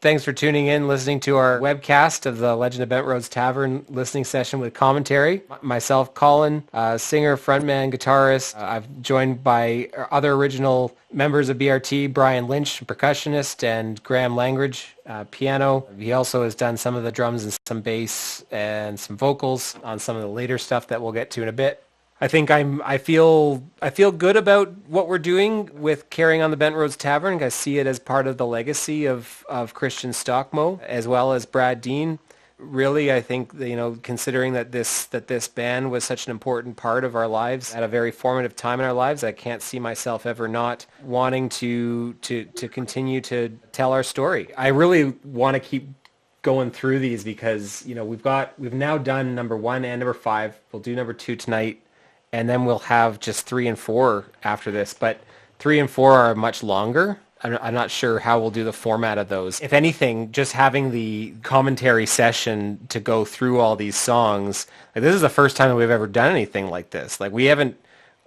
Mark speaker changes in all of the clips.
Speaker 1: Thanks for tuning in, listening to our webcast of the Legend of Bent Roads Tavern listening session with commentary. Myself, Collen, singer, frontman, guitarist. I've joined by other original members of BRT, Brian Lynch, percussionist, and Graham Langridge, piano. He also has done some of the drums and some bass and some vocals on some of the later stuff that we'll get to in a bit. I feel good about what we're doing with carrying on the Bent Roads Tavern. I see it as part of the legacy of Christian Stockmo as well as Brad Dean. Really, I think considering that this band was such an important part of our lives at a very formative time in our lives, I can't see myself ever not wanting to continue to tell our story. I really want to keep going through these because we've now done number 1 and number 5. We'll do number 2 tonight. And then we'll have just 3 and 4 after this. But 3 and 4 are much longer. I'm not sure how we'll do the format of those. If anything, just having the commentary session to go through all these songs, this is the first time that we've ever done anything like this. We haven't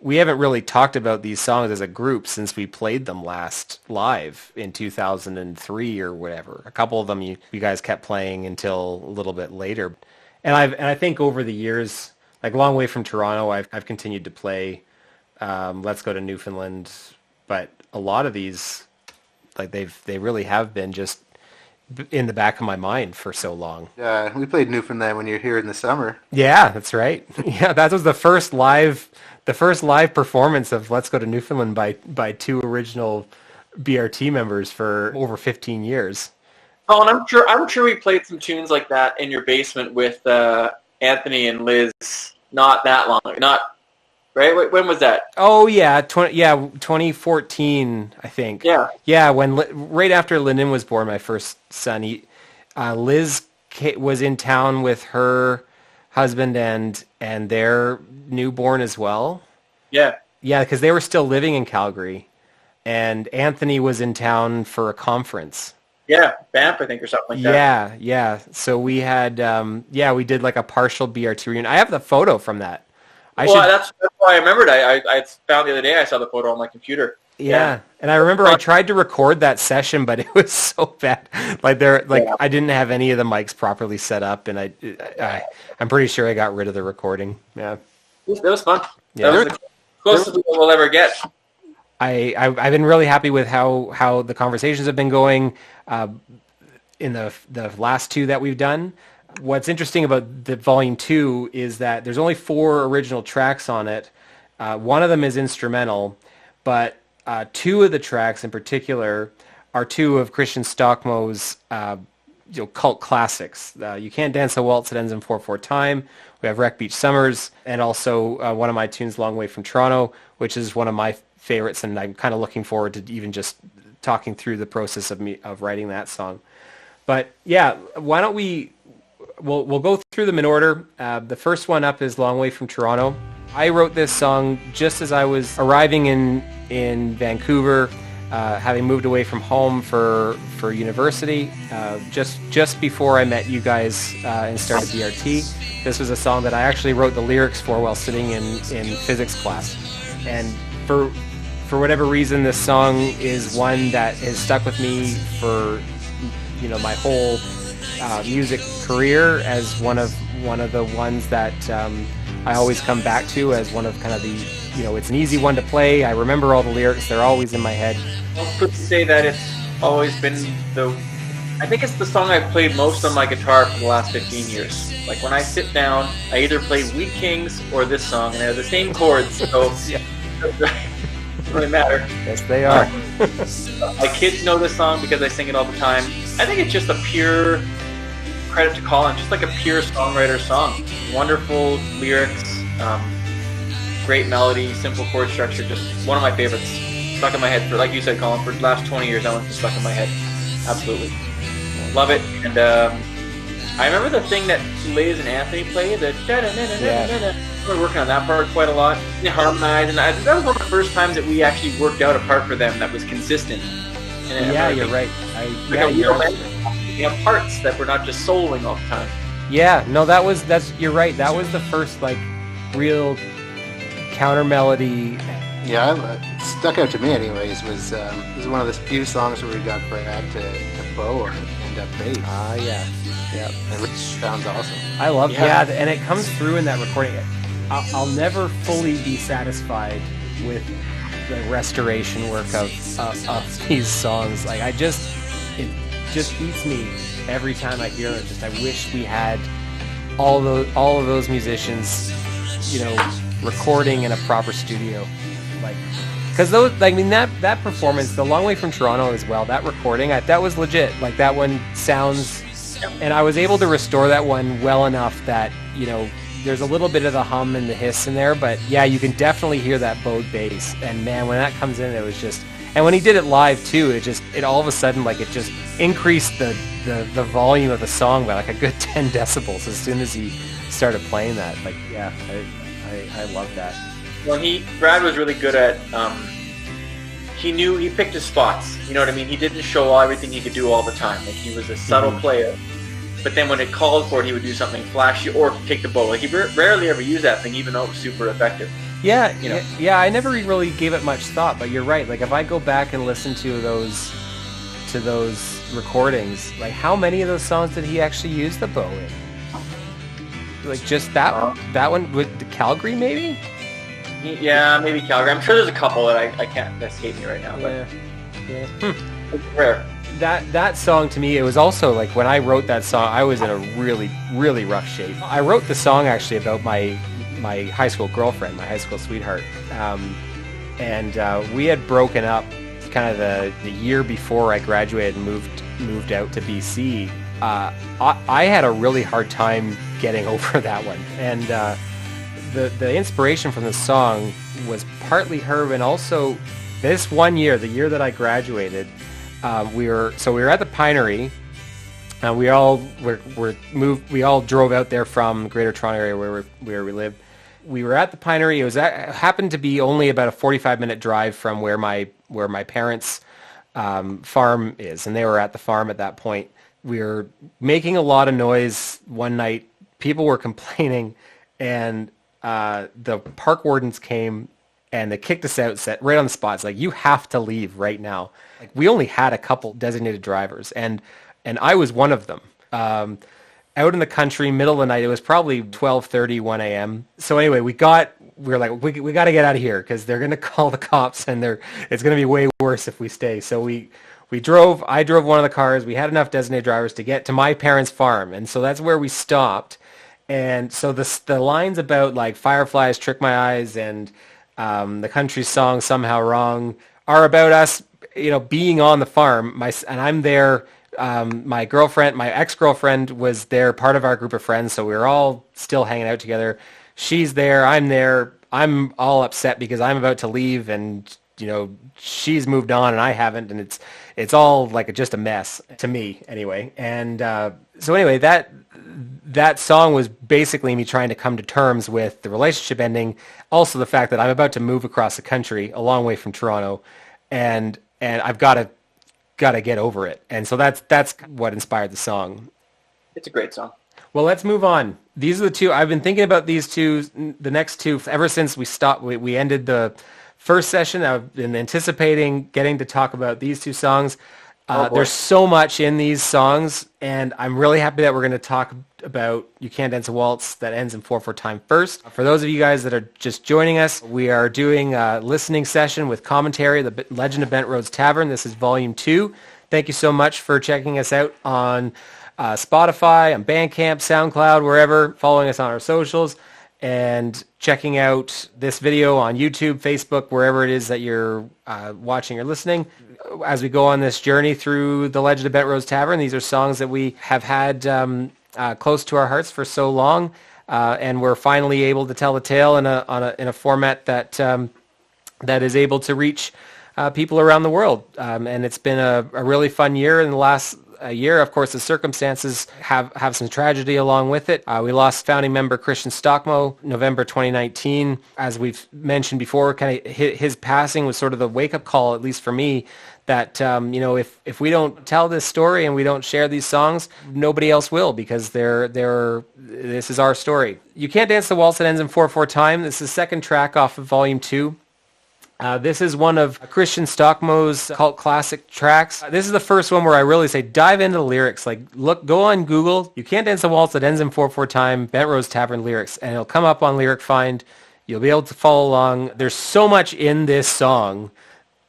Speaker 1: really talked about these songs as a group since we played them last live in 2003 or whatever. A couple of them you guys kept playing until a little bit later. And I think over the years, Long Way from Toronto, I've continued to play. Let's Go to Newfoundland, but a lot of these, they really have been just in the back of my mind for so long.
Speaker 2: Yeah, we played Newfoundland when you were here in the summer.
Speaker 1: Yeah, that's right. Yeah, that was the first live performance of Let's Go to Newfoundland by 2 original BRT members for over 15 years.
Speaker 3: Oh, and I'm sure we played some tunes like that in your basement with Anthony and Liz. Not that long, right? When was that?
Speaker 1: Oh yeah, 2014, I think.
Speaker 3: Yeah.
Speaker 1: Yeah, right after Lyndon was born, my first son. Liz was in town with her husband and their newborn as well.
Speaker 3: Yeah.
Speaker 1: Yeah, because they were still living in Calgary, and Anthony was in town for a conference.
Speaker 3: Yeah, Banff, I think, or something like that.
Speaker 1: Yeah. So we had, we did a partial BRT reunion. I have the photo from that.
Speaker 3: That's why I remembered. I found the other day, I saw the photo on my computer.
Speaker 1: Yeah. And I remember I tried to record that session, but it was so bad. I didn't have any of the mics properly set up, and I'm pretty sure I got rid of the recording. Yeah.
Speaker 3: That was fun.
Speaker 1: Yeah.
Speaker 3: That was the closest we'll ever get.
Speaker 1: I've been really happy with how the conversations have been going in the last 2 that we've done. What's interesting about the volume 2 is that there's only 4 original tracks on it. One of them is instrumental, but 2 of the tracks in particular are 2 of Christian Stockmo's cult classics. You Can't Dance a Waltz That Ends in 4/4 Time. We have Wreck Beach Summers, and also one of my tunes, Long Way from Toronto, which is one of my favorites, and I'm kind of looking forward to even just talking through the process of writing that song. But yeah, why don't we'll go through them in order. The first one up is Long Way from Toronto. I wrote this song just as I was arriving in Vancouver, having moved away from home for university, just before I met you guys and started BRT. This was a song that I actually wrote the lyrics for while sitting in physics class. And for whatever reason, this song is one that has stuck with me for my whole music career as one of the ones that I always come back to as one of kind of the it's an easy one to play. I remember all the lyrics; they're always in my head.
Speaker 3: I could say that it's always been I think it's the song I've played most on my guitar for the last 15 years. When I sit down, I either play Wheat Kings or this song, and they're the same chords, so
Speaker 1: Yeah.
Speaker 3: it doesn't really matter.
Speaker 1: Yes, they are.
Speaker 3: My kids know this song because I sing it all the time. I think it's just a pure credit to Collen, just a pure songwriter song. Wonderful lyrics, great melody, simple chord structure, just one of my favorites. Stuck in my head for, like you said, Collen, for the last 20 years, that one's been stuck in my head. Absolutely. Love it. And I remember the thing that Liz and Anthony played, the da-da-da-da-da-da-da. We're working on that part quite a lot. They harmonized, and that was one of the first times that we actually worked out a part for them that was consistent. And
Speaker 1: Yeah, you're right.
Speaker 3: We have parts that we're not just soloing all the time.
Speaker 1: Yeah, no, you're right. That was the first real counter melody.
Speaker 2: Yeah, it stuck out to me anyways. Was one of the few songs where we got Brad to bow on it. that bass.
Speaker 1: Yeah.
Speaker 2: It really sounds awesome.
Speaker 1: I love and it comes through in that recording. I'll never fully be satisfied with the restoration work of these songs. Like it just beats me every time I hear it. Just I wish we had all of those musicians, recording in a proper studio, like. Because that performance, The Long Way from Toronto as well, that recording, that was legit. Like, that one sounds... And I was able to restore that one well enough that, there's a little bit of the hum and the hiss in there, but yeah, you can definitely hear that bowed bass. And man, when that comes in, it was just... And when he did it live, too, it all of a sudden, it just increased the volume of the song by, a good 10 decibels as soon as he started playing that. I love that.
Speaker 3: Well, Brad was really good at, he picked his spots, you know what I mean? He didn't show everything he could do all the time. Like, he was a subtle player. But then when it called for it, he would do something flashy or take the bow. Like, he rarely ever used that thing, even though it was super effective.
Speaker 1: Yeah, yeah, I never really gave it much thought, but you're right. Like, if I go back and listen to those recordings, how many of those songs did he actually use the bow in? Like, just that one with the Calgary, maybe?
Speaker 3: Yeah, maybe Calgary. I'm sure there's a couple that I can't escape me right now. But
Speaker 1: yeah.
Speaker 3: It's rare.
Speaker 1: That song, to me, it was also when I wrote that song, I was in a really, really rough shape. I wrote the song actually about my high school girlfriend, my high school sweetheart, and we had broken up kind of the year before I graduated and moved out to BC. I had a really hard time getting over that one, and the inspiration from the song was partly her, and also this one year, the year that I graduated, we were at the Pinery, and we all drove out there from the Greater Toronto area where we live. We were at the Pinery. It happened to be only about a 45-minute drive from where my parents' farm is, and they were at the farm at that point. We were making a lot of noise one night. People were complaining, and the park wardens came and they kicked us out right on the spot. It's like, you have to leave right now. Like, we only had a couple designated drivers, and I was one of them. Out in the country, middle of the night. It was probably 12:30, 1 a.m. So anyway, we were like, we got to get out of here because they're going to call the cops, and it's going to be way worse if we stay. So I drove one of the cars. We had enough designated drivers to get to my parents' farm, and so that's where we stopped. And so the lines about fireflies trick my eyes and the country song Somehow Wrong are about us, being on the farm. And I'm there. My ex-girlfriend was there, part of our group of friends, so we were all still hanging out together. She's there, I'm there. I'm all upset because I'm about to leave, and she's moved on and I haven't, and it's all just a mess to me anyway. And so anyway, that song was basically me trying to come to terms with the relationship ending, also the fact that I'm about to move across the country a long way from Toronto, and I've got to get over it. And so that's what inspired the song.
Speaker 3: It's a great song.
Speaker 1: Well, let's move on. These are the two. I've been thinking about these two, the next two, ever since we ended the first session. I've been anticipating getting to talk about these two songs. There's so much in these songs, and I'm really happy that we're going to talk about You Can't Dance a Waltz that ends in 4/4 time first. For those of you guys that are just joining us, we are doing a listening session with commentary, The Legend of Bent Roads Tavern. This is Volume 2. Thank you so much for checking us out on Spotify, on Bandcamp, SoundCloud, wherever, following us on our socials, and checking out this video on YouTube, Facebook, wherever it is that you're watching or listening. As we go on this journey through The Legend of Bent Roads Tavern, these are songs that we have had close to our hearts for so long, and we're finally able to tell the tale in a format that is able to reach people around the world. And it's been a really fun year. In the last year, of course, the circumstances have some tragedy along with it. We lost founding member Christian Stockmo November 2019. As we've mentioned before, kind of his passing was sort of the wake-up call, at least for me, that if we don't tell this story and we don't share these songs, nobody else will, because this is our story. You Can't Dance the Waltz that ends in 4/4 time. This is the second track off of Volume 2. This is one of Christian Stockmo's cult classic tracks. This is the first one where I really say dive into the lyrics. Like, go on Google. You can't dance a waltz that ends in 4/4 time. Bent Rose Tavern lyrics, and it'll come up on Lyric Find. You'll be able to follow along. There's so much in this song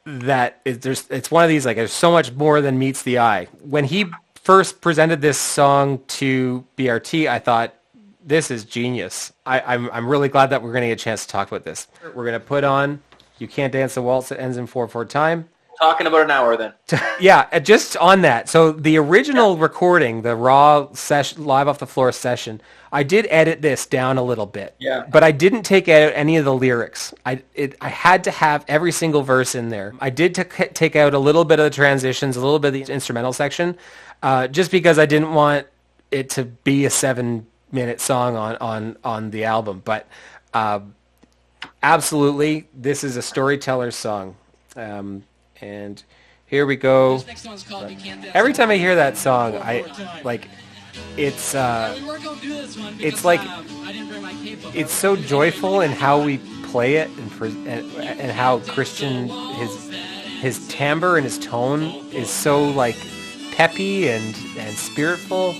Speaker 1: that it's one of these, like, there's so much more than meets the eye. When he first presented this song to BRT, I thought, this is genius. I'm really glad that we're going to get a chance to talk about this. We're going to put on You Can't Dance a Waltz That Ends in 4/4 Time.
Speaker 3: Talking about an hour then.
Speaker 1: Yeah, just on that. So the original recording, the raw session, live off the floor session, I did edit this down a little bit.
Speaker 3: Yeah.
Speaker 1: But I didn't take out any of the lyrics. I had to have every single verse in there. I did take out a little bit of the transitions, a little bit of the instrumental section, just because I didn't want it to be a 7-minute song on the album. But absolutely, this is a storyteller's song. And here we go. Every time I hear that song, it's like, it's so joyful in how we play it, and how Christian, his timbre and his tone is so, like, peppy and spiritful,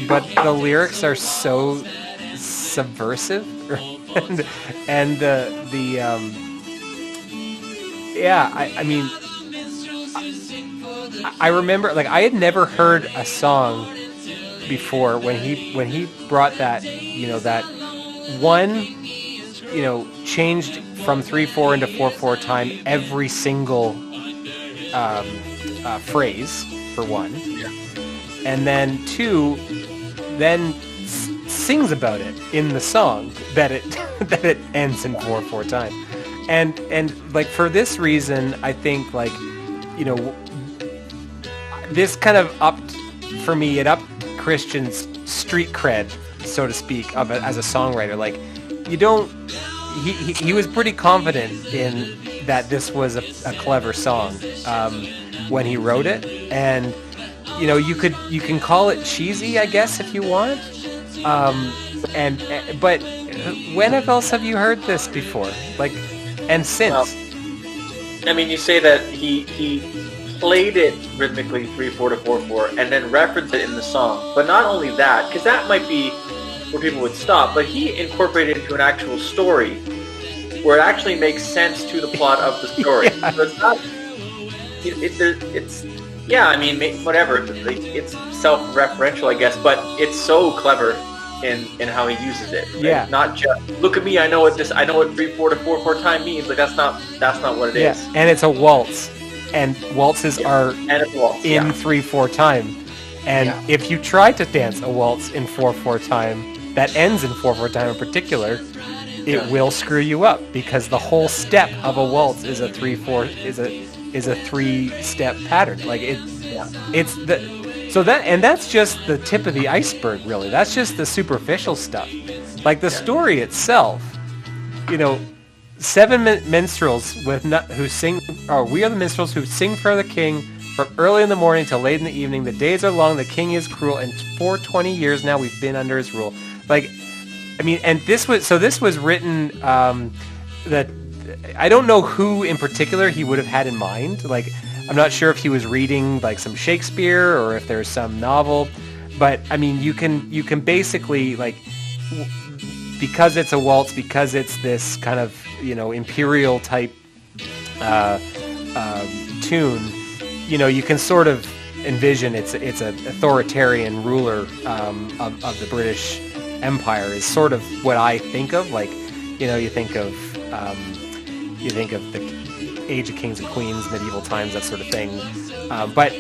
Speaker 1: but the lyrics are so subversive. and I mean, I remember, like, I had never heard a song before when he brought that, that one, changed from 3/4 into 4/4 time every single phrase, for one, and then two, then sings about it in the song that it ends in 4/4 time. And like, for this reason, I think, like, this kind of upped, for me, it upped Christian's street cred, so to speak, as a songwriter. Like, he was pretty confident in that this was a clever song when he wrote it, and you can call it cheesy, I guess, if you want. But when else have you heard this before? Like, and since?
Speaker 3: Well, I mean, you say that he played it rhythmically 3/4 to 4/4, and then referenced it in the song. But not only that, because that might be where people would stop, but he incorporated it into an actual story where it actually makes sense to the plot of the story.
Speaker 1: Yeah.
Speaker 3: So it's not. I mean, whatever. It's self-referential, I guess, but it's so clever in how he uses it. Right?
Speaker 1: Yeah.
Speaker 3: Not just, look at me, I know what 3/4 to 4/4 time means. Like, that's not what it is.
Speaker 1: And it's a waltz, and waltzes are in 3/4 time. And if you try to dance a waltz in 4/4 time that ends in 4/4 time in particular, it will screw you up, because the whole step of a waltz is a 3/4 is a 3-step pattern. Like, that's just the tip of the iceberg, really. That's just the superficial stuff. Like, the story itself, 7 minstrels who sing, we are the minstrels who sing for the king from early in the morning till late in the evening. The days are long, the king is cruel, and for 20 years now we've been under his rule. Like, I mean, and this was written, that I don't know who in particular he would have had in mind. Like, I'm not sure if he was reading, like, some Shakespeare or if there's some novel, but I mean, you can basically, like, because it's a waltz, because it's this kind of, imperial type tune, you can sort of envision it's an authoritarian ruler of the British Empire is sort of what I think of. Like, you think of the Age of Kings and Queens, medieval times, that sort of thing. But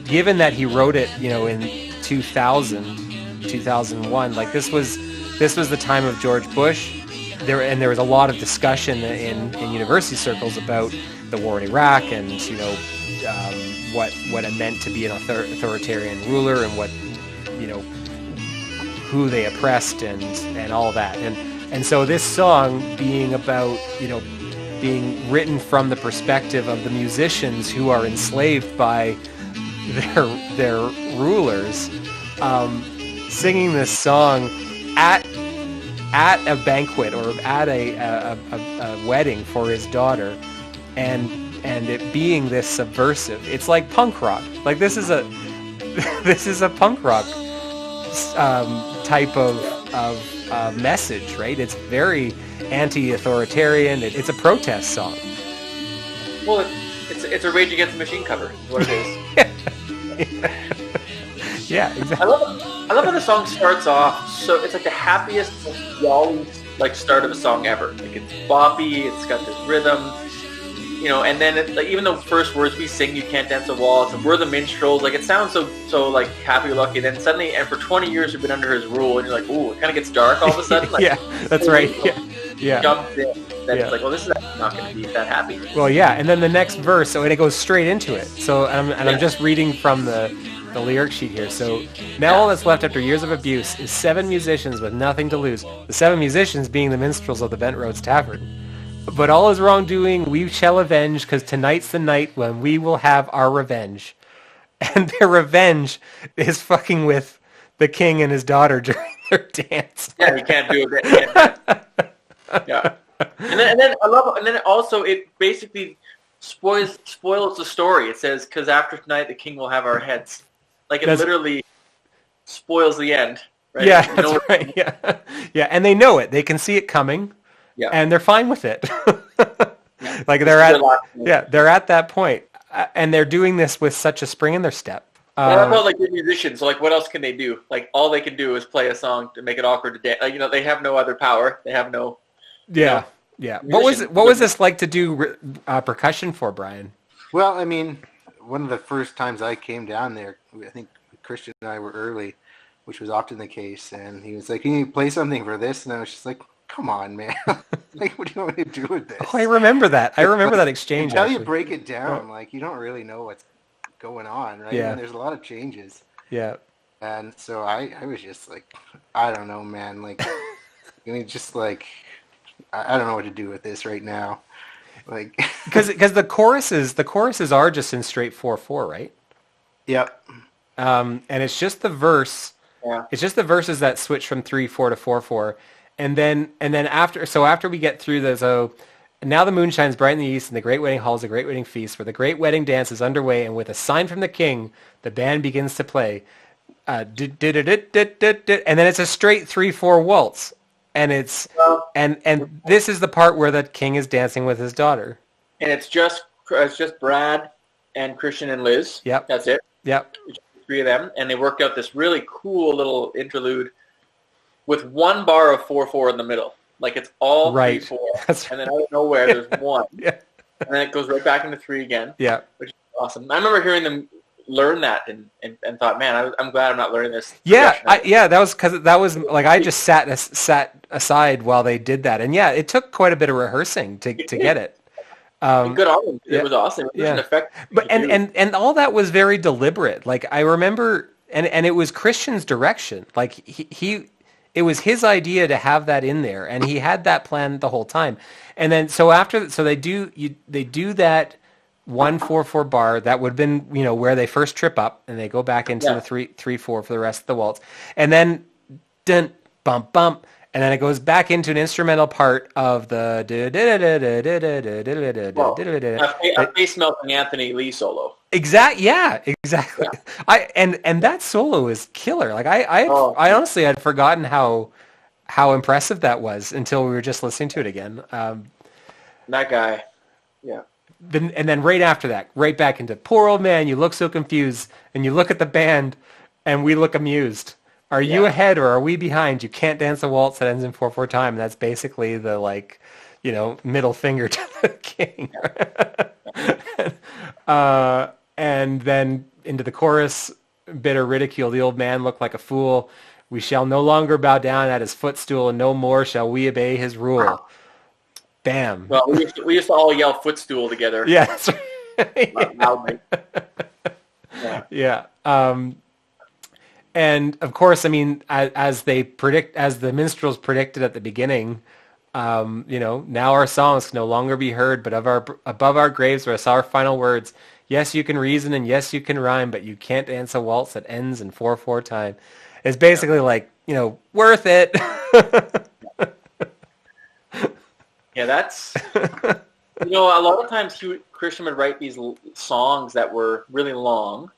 Speaker 1: given that he wrote it, in 2001, like, this was the time of George Bush. There was a lot of discussion in university circles about the war in Iraq, and what it meant to be an authoritarian ruler, and what who they oppressed, and all that. And so this song being about being written from the perspective of the musicians who are enslaved by their rulers, singing this song at a banquet or at a wedding for his daughter, and it being this subversive. It's like punk rock. Like this is a this is a punk rock type of message, right? It's very anti-authoritarian. It's a protest song.
Speaker 3: Well, it's a Rage Against the Machine cover, is what it is.
Speaker 1: Yeah, exactly.
Speaker 3: I love how the song starts off. So it's like the happiest, jolly like start of a song ever. Like it's boppy, it's got this rhythm, you know. And then like even the first words we sing, "You Can't Dance a Waltz," and "We're the Minstrels," like it sounds so like happy-lucky. Then suddenly, and for 20 years, you've been under his rule, and you're like, ooh, it kind of gets dark all of a sudden. Like,
Speaker 1: yeah, that's right. Yeah.
Speaker 3: Jumps in. Then it's like, well, this is not going to be that happy.
Speaker 1: Well, yeah, and then the next verse, and it goes straight into it. So, I'm just reading from the lyric sheet here. So, now all that's left after years of abuse is 7 musicians with nothing to lose. The 7 musicians being the minstrels of the Bent Roads Tavern. But all his wrongdoing we shall avenge, because tonight's the night when we will have our revenge. And their revenge is fucking with the king and his daughter during their dance.
Speaker 3: Yeah, you can't do it. Yeah. And then I love, and then it basically spoils the story. It says, because after tonight the king will have our heads. Like it literally spoils the end. Right?
Speaker 1: Yeah, that's right. Yeah, yeah, and they know it. They can see it coming.
Speaker 3: Yeah,
Speaker 1: and they're fine with it.
Speaker 3: Yeah.
Speaker 1: Like they're at that point, and they're doing this with such a spring in their step.
Speaker 3: I felt like they're musicians. So like, what else can they do? Like all they can do is play a song to make it awkward to dance. Like, you know, they have no other power. They have no.
Speaker 1: Yeah, yeah. What was this like to do percussion for, Brian?
Speaker 2: Well, I mean, one of the first times I came down there, I think Christian and I were early, which was often the case, and he was like, "Can you play something for this?" And I was just like, "Come on, man! Like, what do you want me to do with this?"
Speaker 1: Oh, I remember that. I remember that exchange.
Speaker 2: Until you break it down, like you don't really know what's going on, right?
Speaker 1: Yeah.
Speaker 2: And there's a lot of changes.
Speaker 1: Yeah.
Speaker 2: And so I was just like, I don't know, man. Like, I mean, just like, I don't know what to do with this right now. Like,
Speaker 1: because the choruses are just in straight 4/4, right?
Speaker 2: Yep.
Speaker 1: And it's just the verse.
Speaker 3: Yeah.
Speaker 1: It's just the verses that switch from 3/4 to 4/4, and then after we get through those, now the moon shines bright in the east, and the great wedding hall is a great wedding feast, where the great wedding dance is underway, and with a sign from the king, the band begins to play. And then it's a straight 3/4 waltz, and it's and this is the part where the king is dancing with his daughter.
Speaker 3: And it's just Brad and Christian and Liz.
Speaker 1: Yep.
Speaker 3: That's it.
Speaker 1: Yep.
Speaker 3: 3 of them, and they worked out this really cool little interlude with 1 bar of 4/4 in the middle. Like it's all
Speaker 1: right.
Speaker 3: 3/4,
Speaker 1: That's
Speaker 3: and then out of nowhere there's 1.
Speaker 1: Yeah.
Speaker 3: And then it goes right back into 3 again.
Speaker 1: Yeah.
Speaker 3: Which is awesome. I remember hearing them learn that and thought, man, I'm glad I'm not learning this.
Speaker 1: Yeah, that was because that was like I just sat aside while they did that, and yeah, it took quite a bit of rehearsing to get it.
Speaker 3: Good on them. It was awesome. It was an effect.
Speaker 1: But and all that was very deliberate. Like I remember, and it was Christian's direction. Like he it was his idea to have that in there, and he had that plan the whole time. And then so they do that 1/4/4 bar that would have been, you know, where they first trip up, and they go back into the 3/4 for the rest of the waltz, and then dun bump bump, and then it goes back into an instrumental part of the
Speaker 3: a face melting Anthony Lee solo.
Speaker 1: Exactly. And that solo is killer. Like I honestly had forgotten how impressive that was until we were just listening to it again.
Speaker 3: That guy, yeah.
Speaker 1: And then right after that, right back into poor old man, you look so confused, and you look at the band, and we look amused. Are you ahead or are we behind? You can't dance a waltz that ends in 4/4 time. And that's basically the, like, you know, middle finger to the king. And then into the chorus, bitter ridicule. The old man looked like a fool. We shall no longer bow down at his footstool, and no more shall we obey his rule. Bam.
Speaker 3: Well, we used to all yell footstool together.
Speaker 1: Yeah, that's right.
Speaker 3: Loudly.
Speaker 1: Yeah. And of course, I mean, as the minstrels predicted at the beginning, you know, now our songs can no longer be heard, but above our graves rest our final words. Yes, you can reason, and yes, you can rhyme, but you can't dance a waltz that ends in 4/4 time. It's basically like, you know, worth it.
Speaker 3: Yeah, that's You know, a lot of times Christian would write these songs that were really long,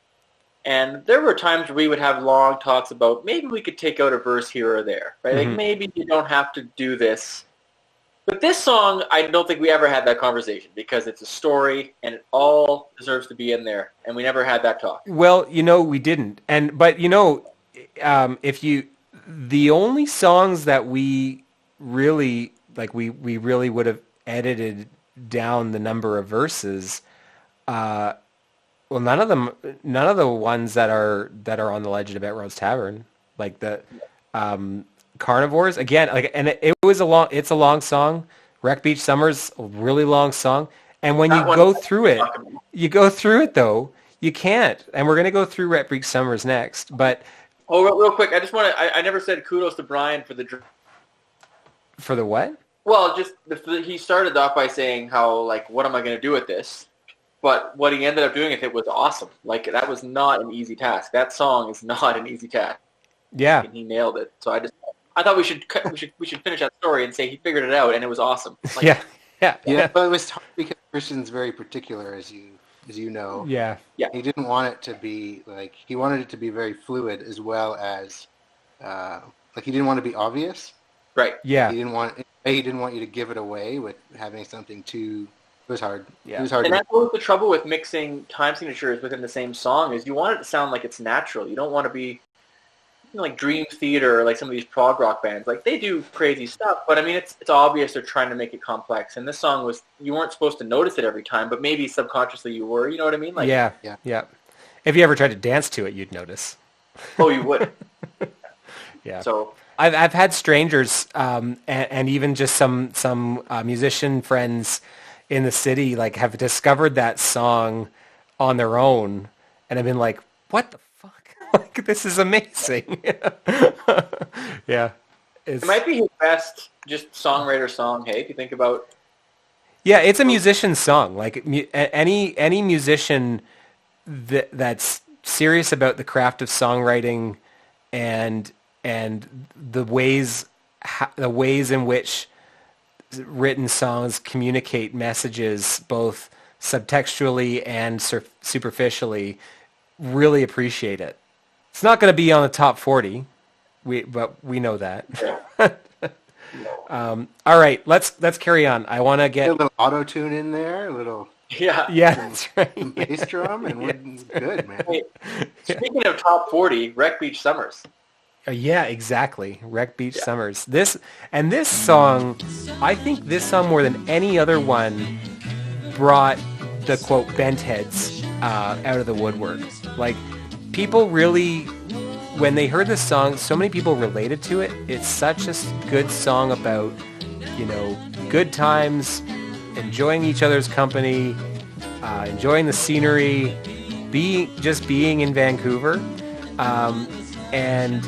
Speaker 3: and there were times where we would have long talks about maybe we could take out a verse here or there, right? Like maybe you don't have to do this. But this song, I don't think we ever had that conversation because it's a story and it all deserves to be in there, and we never had that talk.
Speaker 1: Well, we didn't. But the only songs that we really we really would have edited down the number of verses. Well, none of the ones that are on the Legend of Bent Rose Tavern, like the Carnivores again, it's a long song. Wreck Beach Summers, a really long song. And when you go through it though, you can't. And we're going to go through Wreck Beach Summers next, but
Speaker 3: real quick, I just want to, I never said kudos to Brian for the
Speaker 1: what?
Speaker 3: Well, he started off by saying how, like, what am I going to do with this? But what he ended up doing with it was awesome. Like, that was not an easy task. That song is not an easy task.
Speaker 1: Yeah.
Speaker 3: And he nailed it. So I thought we should finish that story and say he figured it out and it was awesome. Like,
Speaker 2: yeah. But it was hard because Christian's very particular, as you know.
Speaker 1: Yeah.
Speaker 3: Yeah.
Speaker 2: He didn't want it to be he wanted it to be very fluid as well as he didn't want to be obvious.
Speaker 3: Right.
Speaker 1: Yeah.
Speaker 2: He didn't want you to give it away with having something too. It was hard.
Speaker 1: Yeah.
Speaker 2: It was hard.
Speaker 3: And that's always the trouble with mixing time signatures within the same song is you want it to sound like it's natural. You don't want to be like Dream Theater or like some of these prog rock bands. Like they do crazy stuff, but I mean it's obvious they're trying to make it complex. And this song you weren't supposed to notice it every time, but maybe subconsciously you were. You know what I mean? Like
Speaker 1: yeah. If you ever tried to dance to it, you'd notice.
Speaker 3: Oh, you would.
Speaker 1: Yeah.
Speaker 3: So
Speaker 1: I've had strangers and even just some musician friends in the city have discovered that song on their own, and I've been like, "What the fuck? Like this is amazing!" Yeah,
Speaker 3: it might be his best just songwriter song. Hey, if you think about.
Speaker 1: Yeah, it's a musician song. Like any musician that's serious about the craft of songwriting and the ways in which written songs communicate messages both subtextually and superficially really appreciate it. It's not going to be on the top 40, but we know that. All right, let's carry on. I want to get
Speaker 2: a little auto tune in there, a little
Speaker 1: that's right.
Speaker 2: Some bass drum, and we're good, man.
Speaker 3: Hey, speaking of top 40, Wreck Beach Summers.
Speaker 1: Yeah, exactly. Wreck Beach Summers. This song, I think this song more than any other one brought the quote bent heads out of the woodwork. Like people really, when they heard this song, so many people related to it. It's such a good song about, good times, enjoying each other's company, enjoying the scenery, being in Vancouver, and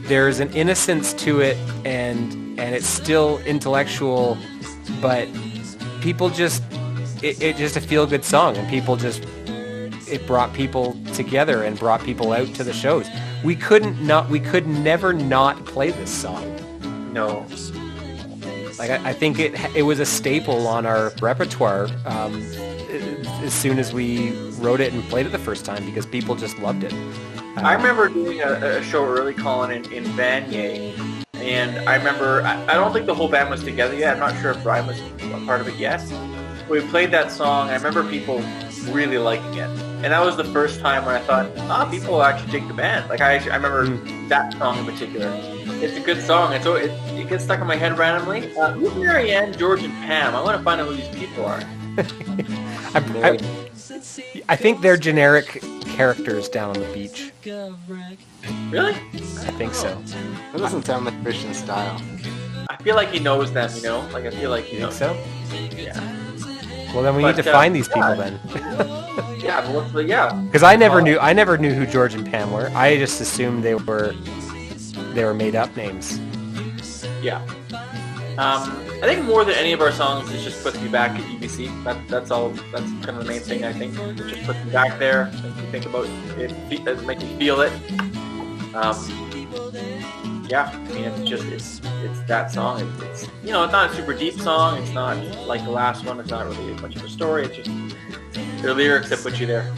Speaker 1: there's an innocence to it, and it's still intellectual, but people it's just a feel-good song, and it brought people together and brought people out to the shows. We could never not play this song.
Speaker 3: No.
Speaker 1: Like I think it was a staple on our repertoire as soon as we wrote it and played it the first time because people just loved it.
Speaker 3: I remember doing a show early, Collen, in Vanier, and I remember, I don't think the whole band was together yet. I'm not sure if Brian was a part of it yet. We played that song, I remember people really liking it. And that was the first time when I thought, people actually dig the band. Like, I remember that song in particular. It's a good song, and so it gets stuck in my head randomly. Who's Marianne, George, and Pam? I want to find out who these people are.
Speaker 1: I think they're generic characters down on the beach.
Speaker 3: Really?
Speaker 1: I think so.
Speaker 2: That doesn't sound like Christian style.
Speaker 3: I feel like he knows them, Like, I feel like he knows.
Speaker 1: So?
Speaker 3: Yeah.
Speaker 1: Well, then we need to find these people then.
Speaker 3: Yeah.
Speaker 1: Because I never knew who George and Pam were. I just assumed they were made up names.
Speaker 3: Yeah. I think more than any of our songs, it just puts me back at UBC. That's all. That's kind of the main thing, I think. It just puts me back there. Makes me think about it. It makes me feel it. yeah, I mean, it's that song. It's it's not a super deep song. It's not like the last one. It's not really much of a story. It's just the lyrics that put you there.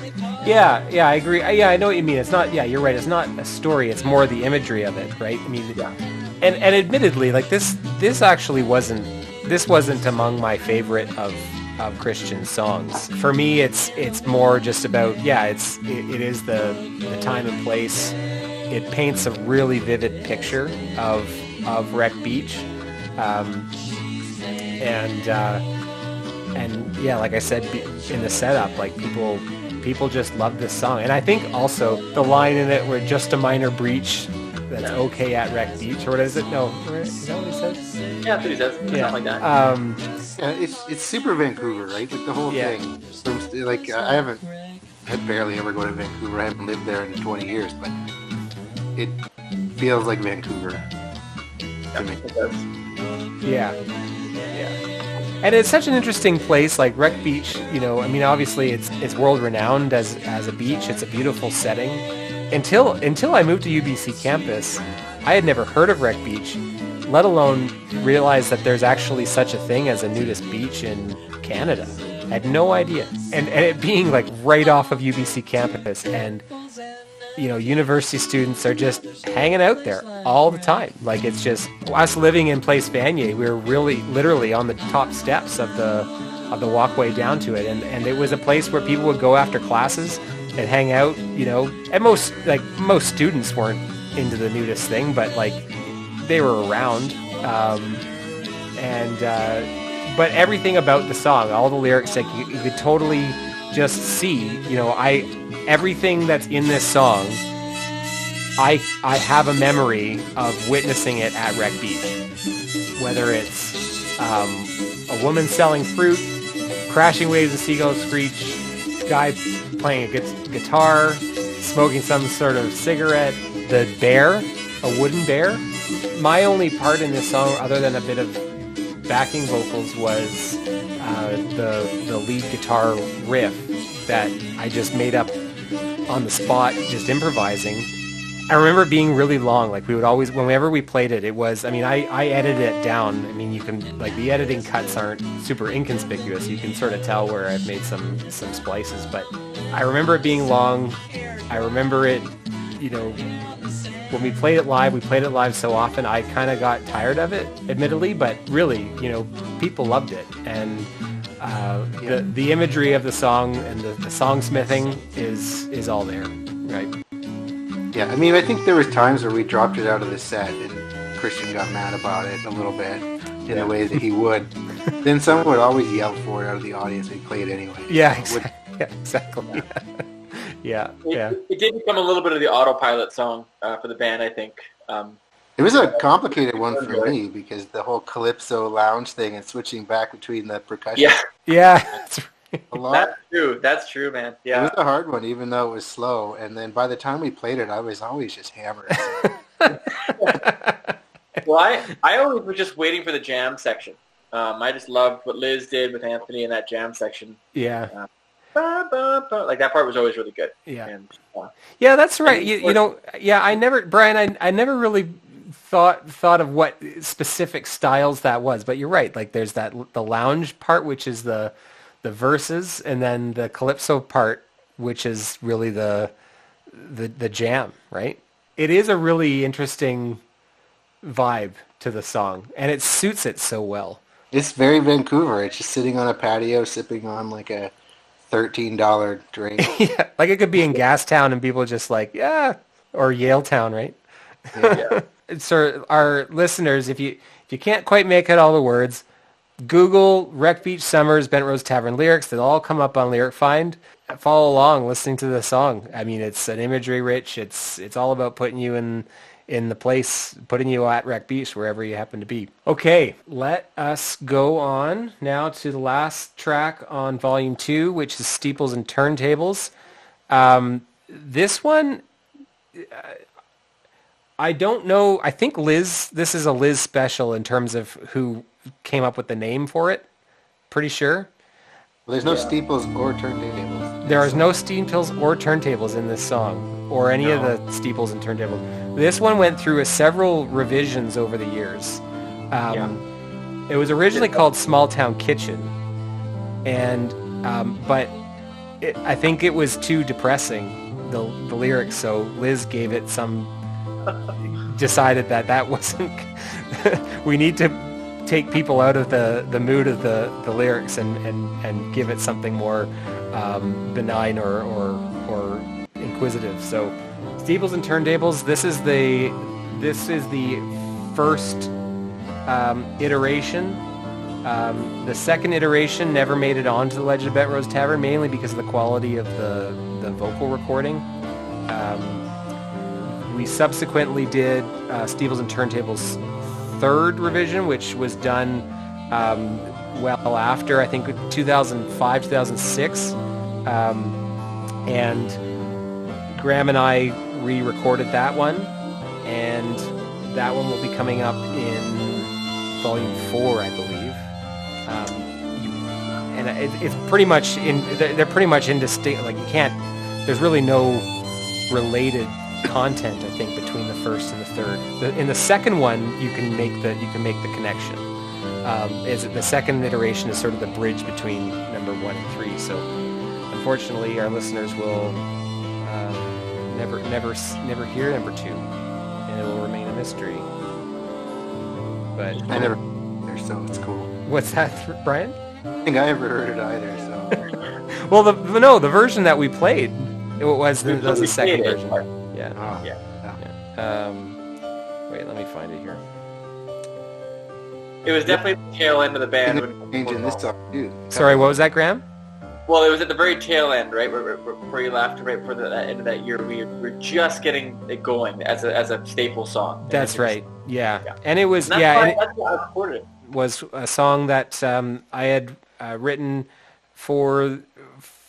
Speaker 1: Yeah, I agree. Yeah, I know what you mean. It's not. Yeah, you're right. It's not a story. It's more the imagery of it, right? I mean,
Speaker 3: Yeah.
Speaker 1: and admittedly, like this actually wasn't. This wasn't among my favorite of Christian songs. For me, it's more just about it is the time and place. It paints a really vivid picture of Wreck Beach, and yeah, like I said in the setup, like people just love this song, and I think also the line in it where just a minor breach that's okay at Wreck Beach, or what is it? No, is that what he says?
Speaker 3: Yeah, that's what he says.
Speaker 1: Yeah.
Speaker 3: Something like that.
Speaker 2: Yeah, it's super Vancouver, right? Like the whole thing. Like I barely ever go to Vancouver. I haven't lived there in 20 years, but it feels like Vancouver to me.
Speaker 3: It does.
Speaker 1: Yeah. And it's such an interesting place, like Wreck Beach. I mean, obviously it's world renowned as a beach. It's a beautiful setting. Until I moved to UBC campus, I had never heard of Wreck Beach, let alone realize that there's actually such a thing as a nudist beach in Canada. I had no idea. And it being like right off of UBC campus, and university students are just hanging out there all the time. Like, it's just us living in Place Vanier. We were really literally on the top steps of the walkway down to it, and it was a place where people would go after classes and hang out. And most students weren't into the nudist thing, but like they were around. But everything about the song, all the lyrics, like you could totally just see. Everything that's in this song, I have a memory of witnessing it at Wreck Beach. Whether it's a woman selling fruit, crashing waves and seagulls screech, guy playing a guitar, smoking some sort of cigarette, the bear, a wooden bear. My only part in this song, other than a bit of backing vocals, was the lead guitar riff that I just made up on the spot, just improvising. I remember it being really long. Like, we would always, whenever we played it, I edited it down. I mean, you can, like, the editing cuts aren't super inconspicuous. You can sort of tell where I've made some splices, but I remember it being long. I remember it, when we played it live so often, I kind of got tired of it, admittedly, but really, people loved it. And the imagery of the song and the songsmithing is all there, right?
Speaker 2: Yeah, I mean, I think there was times where we dropped it out of the set and Christian got mad about it a little bit in the way that he would. Then someone would always yell for it out of the audience and play it anyway.
Speaker 1: Yeah, exactly. Yeah.
Speaker 3: It did become a little bit of the autopilot song for the band, I think.
Speaker 2: It was a complicated one for me because the whole calypso lounge thing and switching back between the percussion.
Speaker 1: Yeah. That's right.
Speaker 2: A lot.
Speaker 3: That's true, man. Yeah.
Speaker 2: It was a hard one, even though it was slow. And then by the time we played it, I was always just hammered.
Speaker 3: Well, I always was just waiting for the jam section. I just loved what Liz did with Anthony in that jam section.
Speaker 1: Yeah.
Speaker 3: Like, that part was always really good.
Speaker 1: Yeah.
Speaker 3: And,
Speaker 1: yeah, that's right. I never really thought of what specific styles that was, but you're right. Like, there's the lounge part, which is the verses, and then the calypso part, which is really the jam, right? It is a really interesting vibe to the song, and it suits it so well.
Speaker 2: It's very Vancouver. It's just sitting on a patio sipping on like a $13 drink.
Speaker 1: Yeah, like it could be in Gastown and people just like, or Yaletown, right?
Speaker 2: Yeah.
Speaker 1: So our listeners, if you can't quite make out all the words, Google Wreck Beach Summers Bent Rose Tavern lyrics. They'll all come up on Lyric Find. Follow along listening to the song. I mean, it's an imagery rich. It's all about putting you in the place, putting you at Wreck Beach, wherever you happen to be. Okay, let us go on now to the last track on Volume 2, which is Steeples and Turntables. This one, I don't know. I think this is a Liz special in terms of who came up with the name for it. Pretty sure.
Speaker 2: Well, there's no steeples or turntables.
Speaker 1: There is no steeples or turntables in this song. or any of the Steeples and Turntables. This one went through several revisions over the years. It was originally called Small Town Kitchen, and but I think it was too depressing, the lyrics, so Liz gave it decided that wasn't, we need to take people out of the mood of the lyrics and give it something more benign or inquisitive. So Steeples and Turntables, this is the first iteration. The second iteration never made it onto the Legend of Bent Rose Tavern, mainly because of the quality of the vocal recording. We subsequently did Steeples and Turntables' third revision, which was done well after, I think, 2005, 2006. And Graham and I re-recorded that one, and that one will be coming up in Volume 4, I believe. And it's pretty much they're pretty much indistinct. Like, you can't. There's really no related content, I think, between the first and the third. In the second one, you can make the connection. The second iteration is sort of the bridge between number 1 and 3. So, unfortunately, our listeners will never hear number 2, and it will remain a mystery. But
Speaker 2: I never heard it, so it's cool.
Speaker 1: What's that, Brian?
Speaker 2: I don't think I ever heard it either, so.
Speaker 1: Well, the version that we played, it was the second version. Yeah.
Speaker 2: Oh.
Speaker 3: Yeah.
Speaker 1: Wait, let me find it here.
Speaker 3: It was definitely the tail end of the band.
Speaker 2: Changing this song too.
Speaker 1: Sorry, what was that, Graham?
Speaker 3: Well, it was at the very tail end, right, where you left, right before the end of that year. We were just getting it going as a staple song.
Speaker 1: That's right. Yeah.
Speaker 3: Yeah.
Speaker 1: And it was
Speaker 3: And that's why I recorded it.
Speaker 1: Was a song that I had written for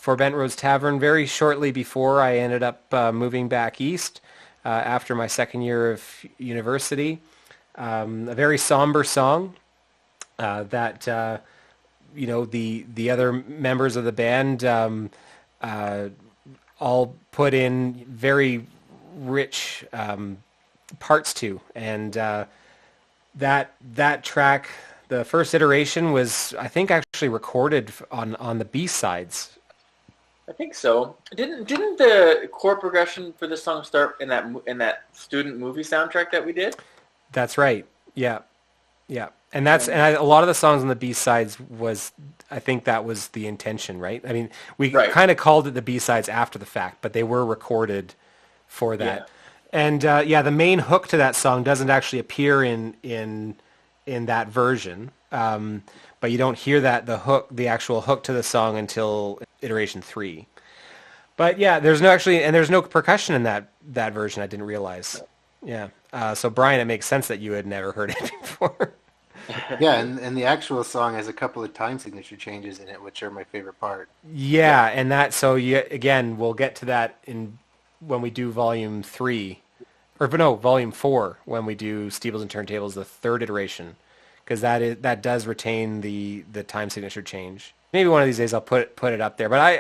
Speaker 1: Bent Rose Tavern very shortly before I ended up moving back east after my second year of university. A very somber song that the other members of the band all put in very rich parts to, and that track, the first iteration, was, I think, actually recorded on the B-sides.
Speaker 3: I think so. Didn't the chord progression for this song start in that student movie soundtrack that we did?
Speaker 1: That's right. Yeah. And a lot of the songs on the B-sides I think that was the intention, right? I mean, we kind of called it the B-sides after the fact, but they were recorded for that. Yeah. And the main hook to that song doesn't actually appear in that version, but you don't hear the actual hook to the song until iteration 3. But yeah, there's no percussion in that version. I didn't realize. Yeah. So Brian, it makes sense that you had never heard it before.
Speaker 2: Yeah, and the actual song has a couple of time signature changes in it, which are my favorite part.
Speaker 1: Yeah, and again, we'll get to that when we do Volume 3, Volume 4, when we do Steeples and Turntables, the third iteration, because that does retain the time signature change. Maybe one of these days I'll put it up there, but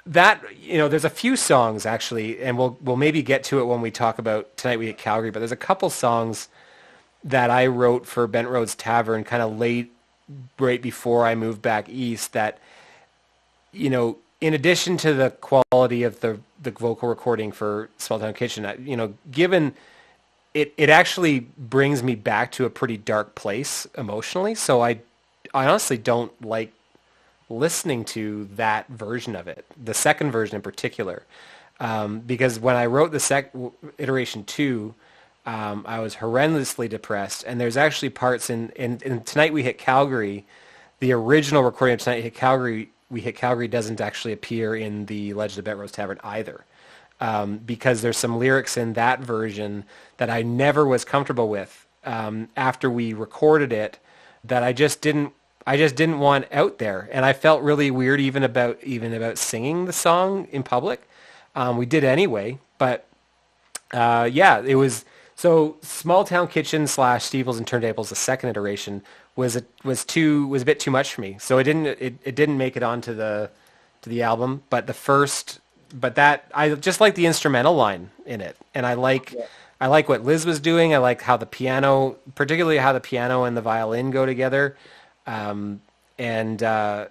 Speaker 1: there's a few songs actually, and we'll maybe get to it when we talk about Tonight We Hit Calgary, but there's a couple songs that I wrote for Bent Rose Tavern kind of late, right before I moved back east, that, in addition to the quality of the vocal recording for Small Town Kitchen, given it actually brings me back to a pretty dark place emotionally. So I honestly don't like listening to that version of it, the second version in particular, because when I wrote the iteration 2, I was horrendously depressed, and there's actually parts in Tonight We Hit Calgary, the original recording of Tonight We Hit Calgary doesn't actually appear in the Legend of Bent Rose Tavern either, because there's some lyrics in that version that I never was comfortable with after we recorded it, that I just didn't want out there, and I felt really weird even about singing the song in public. We did anyway, but it was. So Small Town Kitchen / Steeples and Turntables, the second iteration, was a bit too much for me. So it didn't make it onto the album. But the first but that I just like the instrumental line in it, and I like what Liz was doing. I like how the piano, particularly how the piano and the violin go together, and yeah,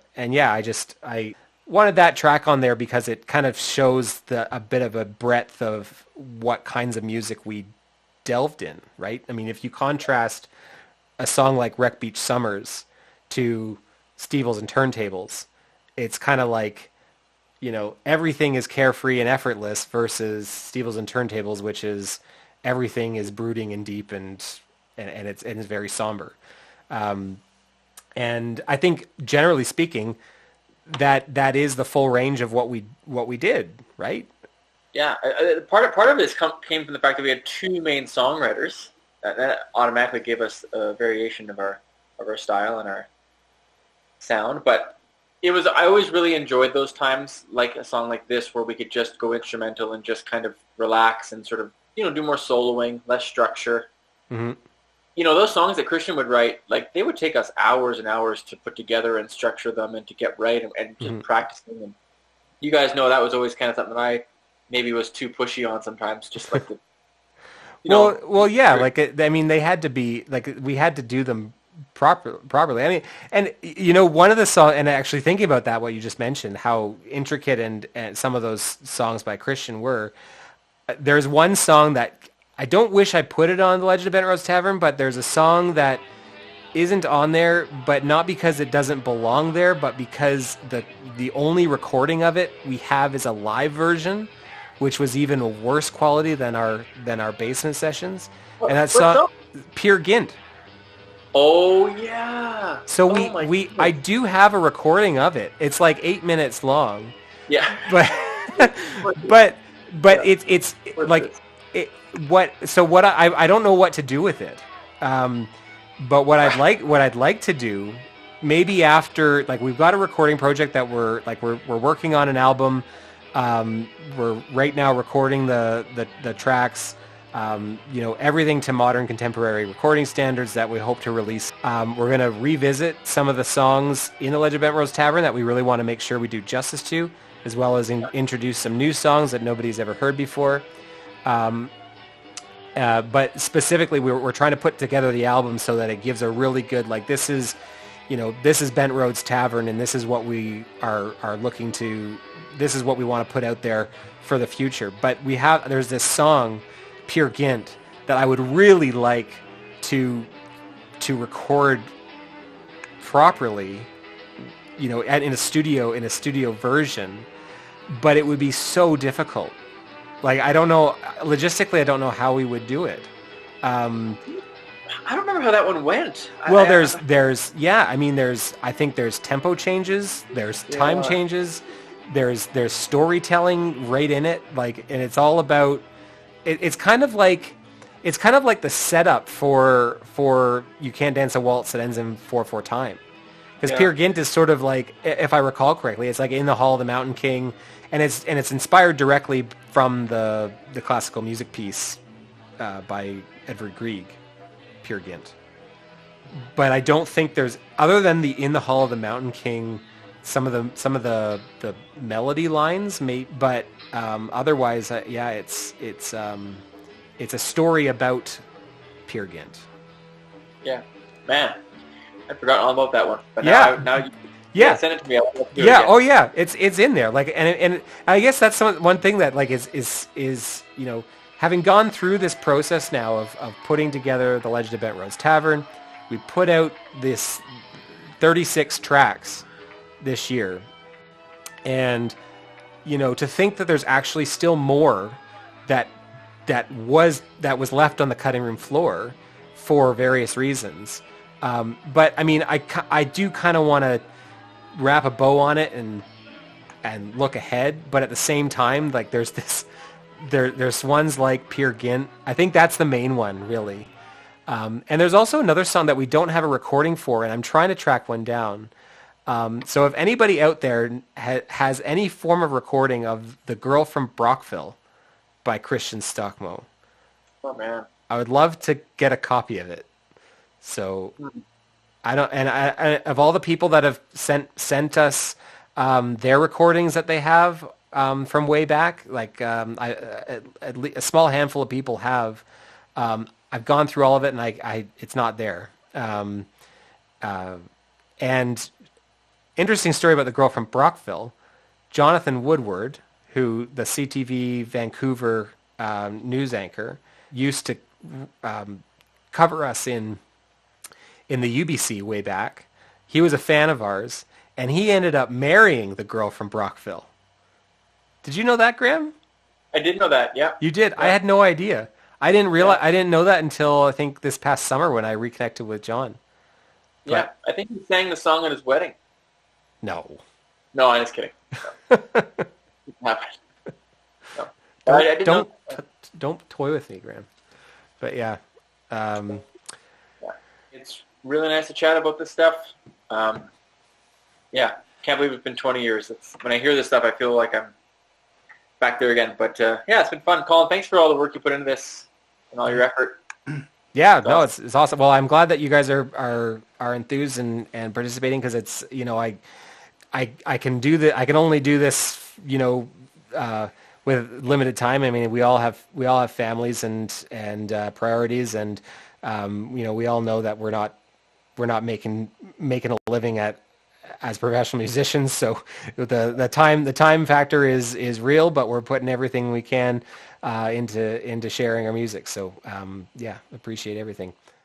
Speaker 1: I wanted that track on there because it kind of shows a bit of a breadth of what kinds of music we delved in, right? I mean, if you contrast a song like Wreck Beach Summers to Steeples and Turntables, it's kind of like, everything is carefree and effortless versus Steeples and Turntables, which is everything is brooding and deep and it's very somber. And I think generally speaking, that is the full range of what we did, right?
Speaker 3: Yeah, part of it came from the fact that we had two main songwriters. That automatically gave us a variation of our style and our sound. But I always really enjoyed those times, like a song like this, where we could just go instrumental and just kind of relax and sort of do more soloing, less structure.
Speaker 1: Mm-hmm.
Speaker 3: Those songs that Christian would write, like they would take us hours and hours to put together and structure them and to get right and just practicing. And you guys know that was always kind of something that I maybe was too pushy on sometimes, just like the.
Speaker 1: Well, yeah, they had to be we had to do them properly. I mean, and one of the songs, and actually thinking about that, what you just mentioned, how intricate and some of those songs by Christian were. There's one song that I don't wish I put it on the Legend of Bent Rose Tavern, but there's a song that isn't on there, but not because it doesn't belong there, but because the only recording of it we have is a live version, which was even a worse quality than our basement sessions. And that song, Pure Gynt.
Speaker 3: Oh yeah.
Speaker 1: So I do have a recording of it. It's like 8 minutes long.
Speaker 3: Yeah.
Speaker 1: But it's like I don't know what to do with it. But what I'd like to do, maybe after, like, we've got a recording project that we're working on an album. We're right now recording the tracks, everything to modern contemporary recording standards that we hope to release. We're going to revisit some of the songs in the Legend of Bent Rose Tavern that we really want to make sure we do justice to, as well as introduce some new songs that nobody's ever heard before. But specifically, we're trying to put together the album so that it gives a really good, this is Bent Roads Tavern, and this is what we are looking to, this is what we want to put out there for the future. But there's this song, Pure Gynt, that I would really like to record properly, in a studio version, but it would be so difficult. I don't know, logistically, I don't know how we would do it.
Speaker 3: I don't remember how that one went.
Speaker 1: Well, I think there's tempo changes, there's time changes, there's storytelling right in it, and it's all about, it's kind of like the setup for You Can't Dance a Waltz that ends in 4/4 time. Because Peer Gynt is sort of like, if I recall correctly, it's like In the Hall of the Mountain King, and it's inspired directly from the classical music piece by Edvard Grieg, Peer Gynt. But I don't think there's, other than the In the Hall of the Mountain King, some of the melody lines but otherwise, it's a story about Peer Gynt.
Speaker 3: Yeah, man. I forgot all about that one. But now you send it to me.
Speaker 1: Oh yeah, it's in there. And I guess that's one thing that is having gone through this process now of putting together the Legend of Bent Rose Tavern. We put out this 36 tracks this year, and to think that there's actually still more that was left on the cutting room floor for various reasons. But I mean, I do kind of want to wrap a bow on it and look ahead, but at the same time, there's ones like Peer Gynt. I think that's the main one, really. And there's also another song that we don't have a recording for, and I'm trying to track one down. So if anybody out there has any form of recording of The Girl from Brockville by Christian Stockmo,
Speaker 3: oh man,
Speaker 1: I would love to get a copy of it. So I of all the people that have sent us their recordings that they have, from way back. Like a small handful of people have. I've gone through all of it, and it's not there. And interesting story about the girl from Brockville, Jonathan Woodward, who the CTV Vancouver news anchor used to cover us in the UBC way back. He was a fan of ours, and he ended up marrying the girl from Brockville. Did you know that, Graham?
Speaker 3: I did know that, yeah.
Speaker 1: You did? Yeah. I had no idea. I didn't realize. Yeah. I didn't know that until I think this past summer when I reconnected with John. But,
Speaker 3: yeah, I think he sang the song at his wedding.
Speaker 1: No.
Speaker 3: No, I'm just kidding. No. It happened. No.
Speaker 1: Don't toy with me, Graham. But yeah.
Speaker 3: Yeah. It's really nice to chat about this stuff. Yeah, can't believe it's been 20 years. When I hear this stuff, I feel like I'm back there again. But yeah, it's been fun. Colin, thanks for all the work you put into this and all your effort.
Speaker 1: Yeah, no, it's awesome. Well, I'm glad that you guys are enthused and participating, because it's, I can do that. I can only do this, with limited time. I mean, we all have families and priorities, and we all know that we're not making a living as professional musicians. So the time factor is real, but we're putting everything we can into sharing our music. So yeah, appreciate everything.